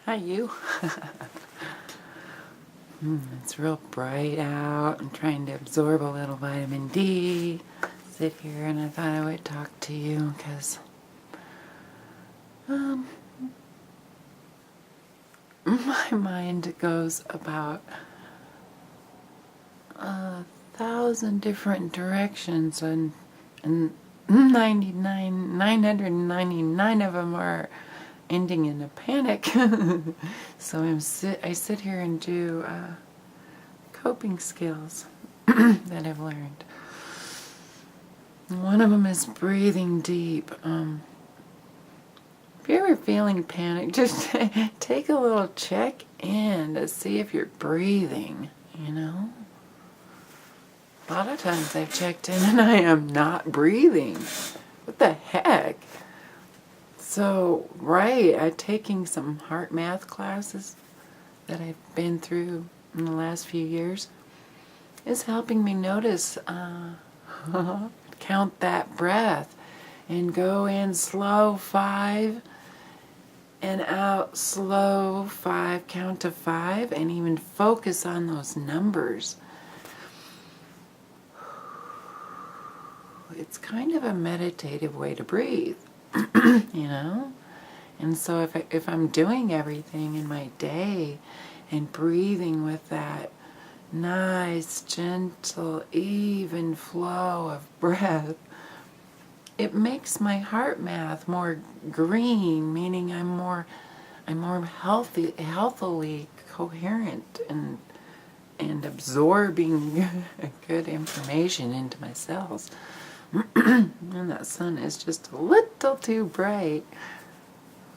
Hi, you. It's real bright out. I'm trying to absorb a little vitamin D. Sit here and I thought I would talk to you because my mind goes about 1,000 different directions, and 999 of them are ending in a panic. So I sit here and do coping skills that I've learned. One of them is breathing deep. If you're ever feeling panic, just take a little check in to see if you're breathing, you know? A lot of times I've checked in and I am not breathing. What the heck? So, I'm taking some heart math classes that I've been through in the last few years. It's helping me notice, count that breath and go in slow 5 and out slow 5, count to 5, and even focus on those numbers. It's kind of a meditative way to breathe. You know? And so if I'm doing everything in my day and breathing with that nice, gentle, even flow of breath, it makes my heart math more green, meaning I'm more healthily coherent and absorbing good information into my cells. And that sun is just a little too bright.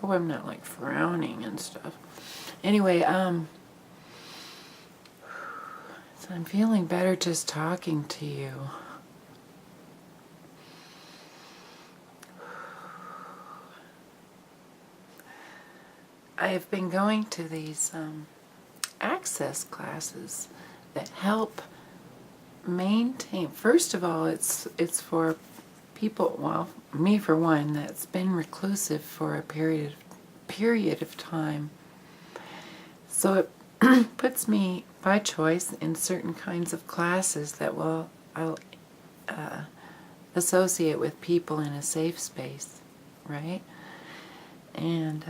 Oh, I'm not like frowning and stuff. Anyway, so I'm feeling better just talking to you. I've been going to these access classes that help maintain. First of all, it's for people, well, me for one, that's been reclusive for a period of time. So it puts me by choice in certain kinds of classes that I'll associate with people in a safe space, right? And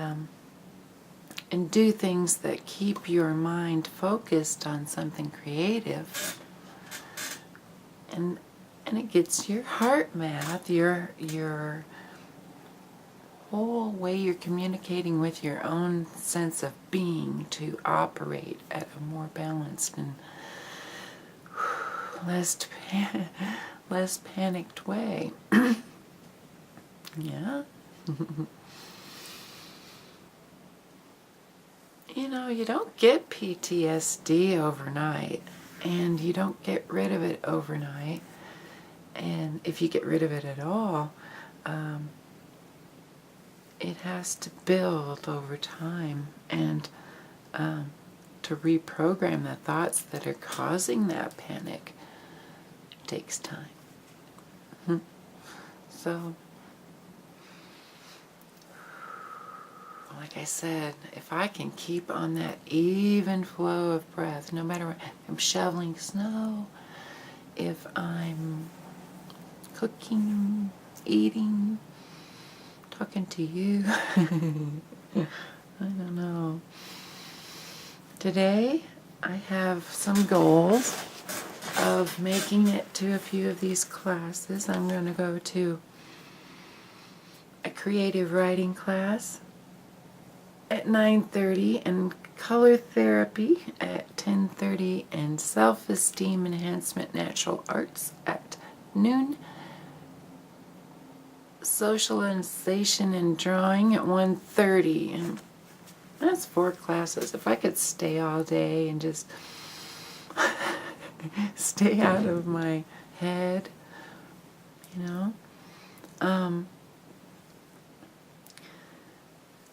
do things that keep your mind focused on something creative. And it gets your heart math, your whole way you're communicating with your own sense of being to operate at a more balanced and less panicked way. Yeah? You know, you don't get PTSD overnight. And you don't get rid of it overnight. And if you get rid of it at all, it has to build over time. And to reprogram the thoughts that are causing that panic takes time. So, like I said, if I can keep on that even flow of breath, no matter what, if I'm shoveling snow, if I'm cooking, eating, talking to you, I don't know. Today, I have some goals of making it to a few of these classes. I'm going to go to a creative writing class at 9:30 and color therapy at 10:30 and self-esteem enhancement natural arts at noon. Socialization and drawing at 1:30, and that's 4 classes. If I could stay all day and just stay out of my head, you know.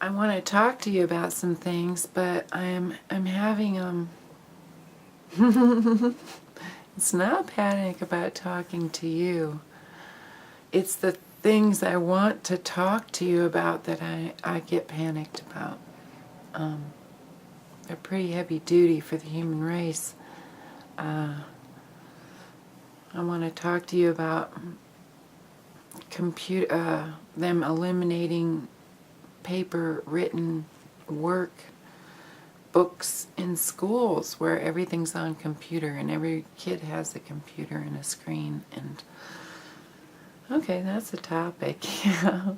I want to talk to you about some things, but I'm having it's not panic about talking to you. It's the things I want to talk to you about that I get panicked about. they're pretty heavy duty for the human race. I want to talk to you about them eliminating paper written work books in schools where everything's on computer and every kid has a computer and a screen. And okay, that's a topic. Yeah.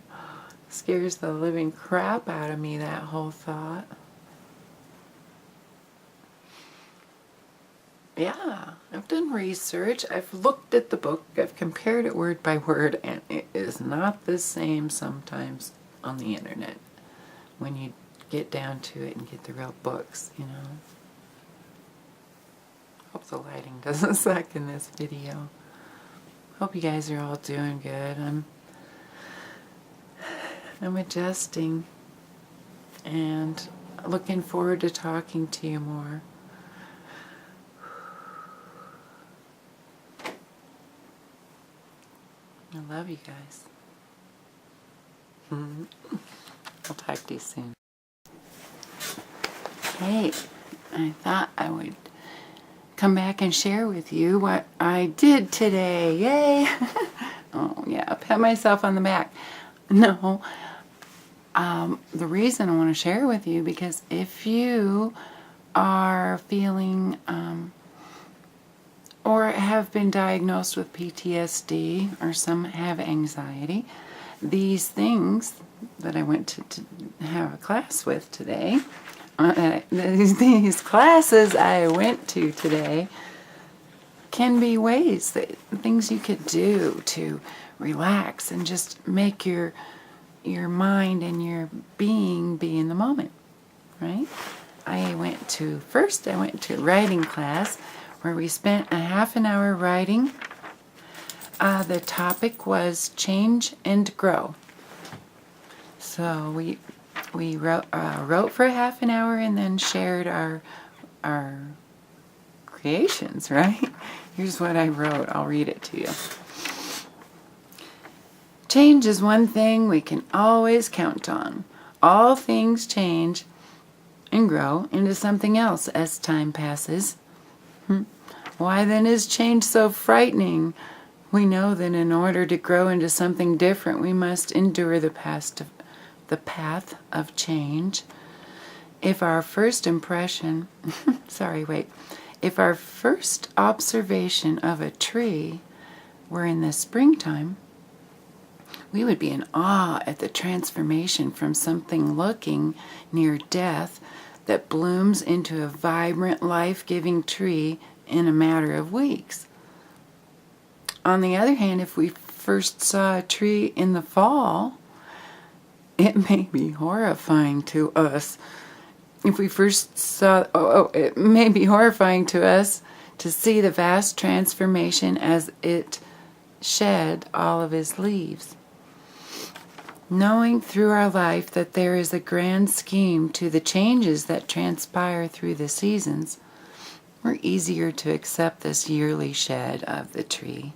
Scares the living crap out of me, that whole thought. Yeah, I've done research, I've looked at the book, I've compared it word by word, and it is not the same sometimes on the internet when you get down to it and get the real books, you know. Hope the lighting doesn't suck in this video. Hope you guys are all doing good. I'm adjusting and looking forward to talking to you more. I love you guys. I'll talk to you soon. Hey, I thought I would come back and share with you what I did today. Yay! Oh yeah, pat myself on the back. No, the reason I want to share with you, because if you are feeling or have been diagnosed with PTSD, or some have anxiety, these things that I went to have a class with today, these classes I went to today can be ways, things you could do to relax and just make your mind and your being be in the moment, right? I went to writing class where we spent a half an hour writing. The topic was change and grow. So we wrote for a half an hour and then shared our creations, right? Here's what I wrote. I'll read it to you. Change is one thing we can always count on. All things change and grow into something else as time passes. Why then is change so frightening? We know that in order to grow into something different, we must endure the path of change. If our first impression, if our first observation of a tree were in the springtime, we would be in awe at the transformation from something looking near death that blooms into a vibrant, life-giving tree in a matter of weeks. On the other hand, if we first saw a tree in the fall, it may be horrifying to us. It may be horrifying to us to see the vast transformation as it shed all of its leaves. Knowing through our life that there is a grand scheme to the changes that transpire through the seasons, we're easier to accept this yearly shed of the tree.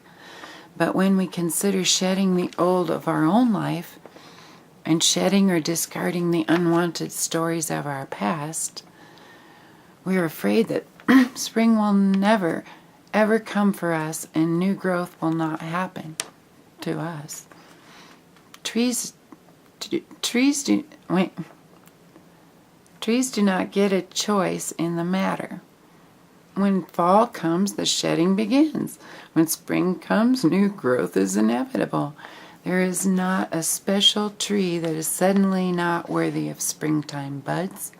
But when we consider shedding the old of our own life, and shedding or discarding the unwanted stories of our past, we are afraid that spring will never, ever come for us and new growth will not happen to us. Trees do not get a choice in the matter. When fall comes, the shedding begins. When spring comes, new growth is inevitable. There is not a special tree that is suddenly not worthy of springtime buds.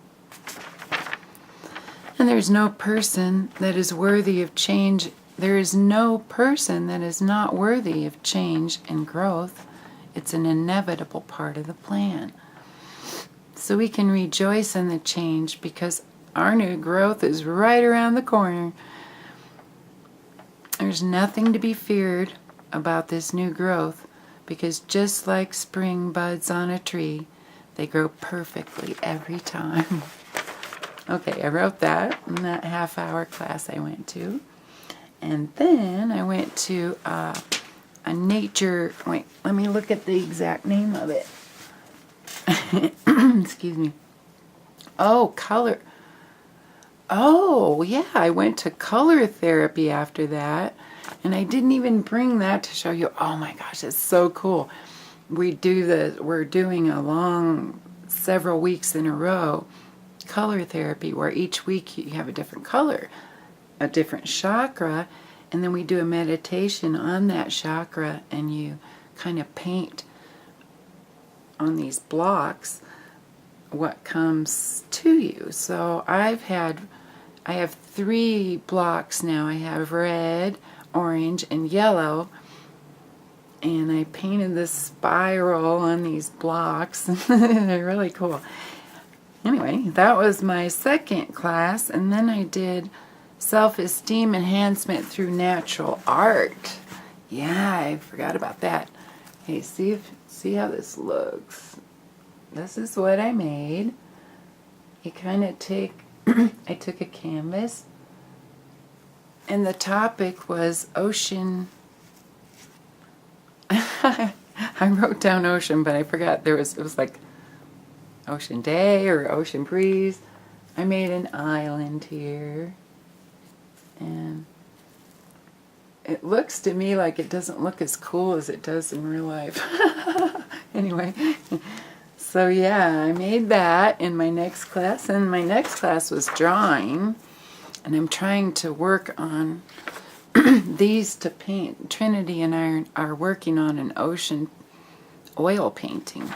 And there is no person that is worthy of change. There is no person that is not worthy of change and growth. It's an inevitable part of the plan. So we can rejoice in the change because our new growth is right around the corner. There's nothing to be feared about this new growth, because just like spring buds on a tree, they grow perfectly every time. Okay, I wrote that in that half-hour class I went to. And then I went to a nature... Wait, let me look at the exact name of it. Excuse me. Oh, color... Oh, yeah, I went to color therapy after that. And I didn't even bring that to show you. Oh my gosh, it's so cool. We're doing a long, several weeks in a row, color therapy, where each week you have a different color, a different chakra, and then we do a meditation on that chakra, and you kind of paint on these blocks what comes to you. So I have 3 blocks now. I have red, orange, and yellow, and I painted this spiral on these blocks. They're really cool. Anyway, that was my second class, and then I did self-esteem enhancement through natural art. Yeah, I forgot about that. Hey, see how this looks. This is what I made. You kind of take, I took a canvas, and the topic was ocean. I wrote down ocean, but I forgot it was like ocean day or ocean breeze. I made an island here, and it looks to me like it doesn't look as cool as it does in real life. Anyway, so yeah, I made that in my next class, and my next class was drawing, and I'm trying to work on these to paint. Trinity and I are working on an ocean oil painting.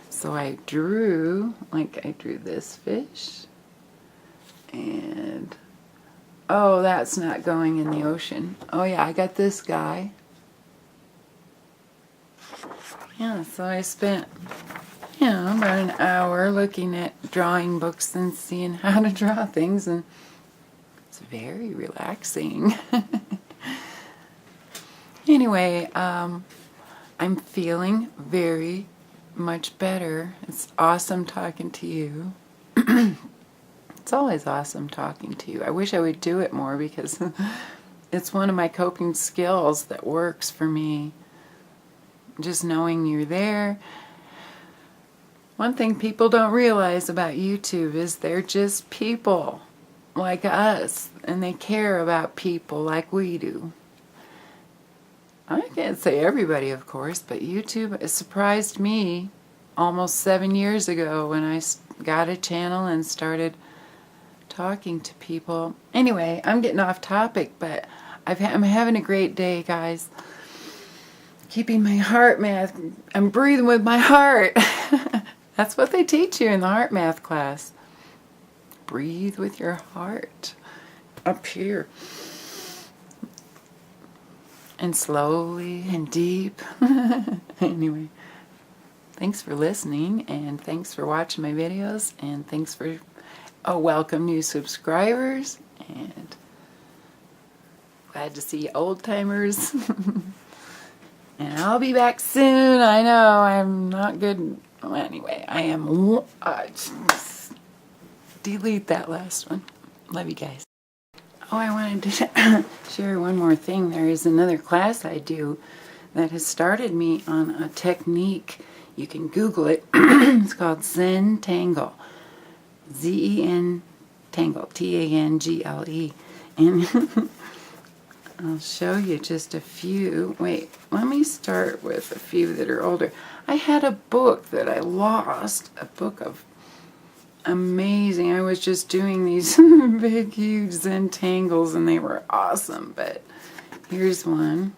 So I drew this fish, and oh, that's not going in the ocean. Oh yeah, I got this guy. Yeah, so I spent, about an hour looking at drawing books and seeing how to draw things, and it's very relaxing. Anyway, I'm feeling very much better. It's awesome talking to you. It's always awesome talking to you. I wish I would do it more, because it's one of my coping skills that works for me. Just knowing you're there. One thing people don't realize about YouTube is they're just people like us, and they care about people like we do. I can't say everybody, of course, but YouTube surprised me almost 7 years ago when I got a channel and started talking to people. Anyway, I'm getting off topic, but I'm having a great day, guys. Keeping my heart math. I'm breathing with my heart. That's what they teach you in the heart math class. Breathe with your heart. Up here. And slowly and deep. Anyway, thanks for listening, and thanks for watching my videos, and thanks for welcome new subscribers, and glad to see old timers. And I'll be back soon. I know I'm not good. Well, anyway, I am. Just delete that last one. Love you guys. Oh, I wanted to share one more thing. There is another class I do that has started me on a technique. You can Google it. It's called Zentangle. Z-E-N Tangle. T-A-N-G-L-E. And I'll show you just a few. Wait, let me start with a few that are older. I had a book that I lost. A book of amazing. I was just doing these big, huge Zentangles, and they were awesome. But here's one.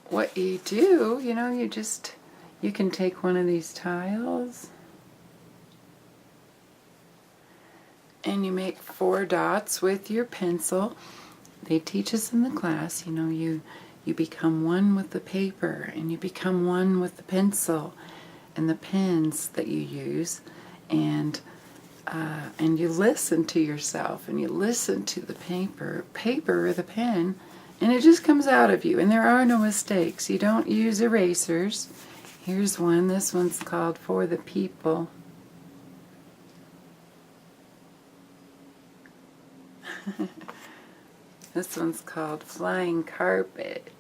What you do, you can take one of these tiles, and you make 4 dots with your pencil. They teach us in the class, you become one with the paper, and you become one with the pencil and the pens that you use, and you listen to yourself, and you listen to the paper or the pen, and it just comes out of you, and there are no mistakes. You don't use erasers. Here's one. This one's called For the People. This one's called Flying Carpet.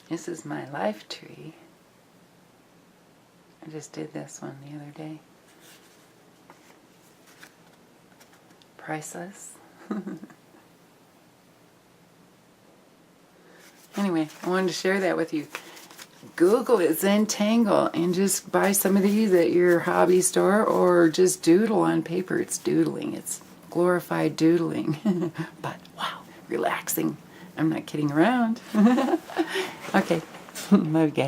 This is my life tree. I just did this one the other day. Priceless. Anyway, I wanted to share that with you. Google it, Zentangle, and just buy some of these at your hobby store, or just doodle on paper. It's doodling. It's glorified doodling. But wow, relaxing. I'm not kidding around. Okay, love you guys.